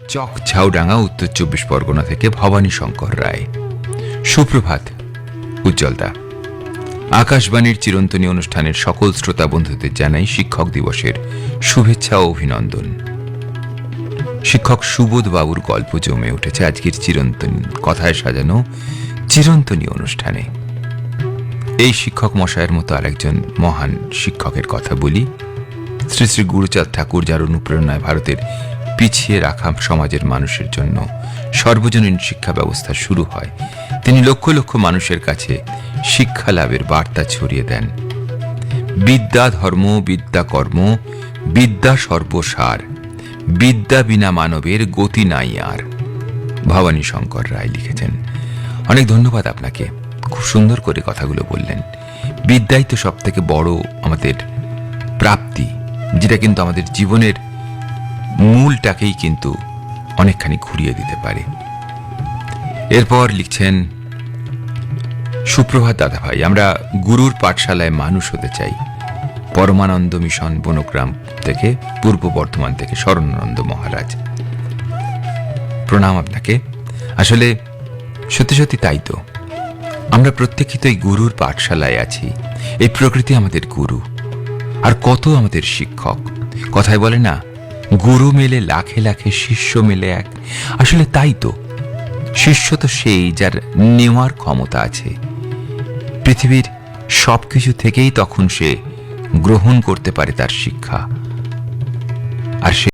চক ঝাউডাঙ্গা, উত্তর 24 পরগনা থেকে ভবানী শঙ্কর রায়। সুপ্রভাত উজ্জ্বলদা। আকাশবাণীর চিরন্তনী অনুষ্ঠানের সকল শ্রোতা বন্ধুদের জানাই শিক্ষক দিবসের শুভেচ্ছা ও অভিনন্দন। শিক্ষক সুবোধ বাবুর গল্প জমে উঠেছে আজকের চিরন্তনী কথায় সাজানো চিরন্তনী অনুষ্ঠানে। এই শিক্ষক মশাইয়ের মতো আরেকজন মহান শিক্ষকের কথা বলি। শ্রী শ্রী গুরুচাঁদ ঠাকুর, যার অনুপ্রেরণায় ভারতের পিছিয়ে রাখা সমাজের মানুষের জন্য সর্বজনীন শিক্ষা ব্যবস্থা শুরু হয়। তিনি লক্ষ লক্ষ মানুষের কাছে শিক্ষা লাভের বার্তা ছড়িয়ে দেন। বিদ্যা ধর্ম, বিদ্যা কর্ম, বিদ্যা সর্বসার, বিদ্যা বিনা মানবের গতি নাই আর। ভবানী শঙ্কর রায় লিখেছেন। অনেক ধন্যবাদ আপনাকে, খুব সুন্দর করে কথাগুলো বললেন। বিদ্যাই তো সব থেকে বড় আমাদের প্রাপ্তি, যেটা কিন্তু আমাদের জীবনের মূলটাকেই কিন্তু অনেকখানি ঘুরিয়ে দিতে পারে। এরপর লিখছেন, সুপ্রভাত দাদা ভাই, আমরা গুরুর পাঠশালায় মানুষ হতে চাই। পরমানন্দ মিশন, বনগ্রাম থেকে, পূর্ব বর্ধমান থেকে শরণানন্দ মহারাজ। প্রণাম আপনাকে। আসলে সত্যি সত্যি তাই তো, আমরা প্রত্যেকেই তো এই গুরুর পাঠশালায় আছি। এই প্রকৃতি আমাদের গুরু, আর কত আমাদের শিক্ষক। কথায় বলে না, গুরু মেলে লাখে লাখে, শিষ্য মেলে এক। আসলে তাই তো, শিষ্য তো সেই যার নেওয়ার ক্ষমতা আছে। পৃথিবীর সবকিছু থেকেই তখন সে গ্রহণ করতে পারে তার শিক্ষা। আর সে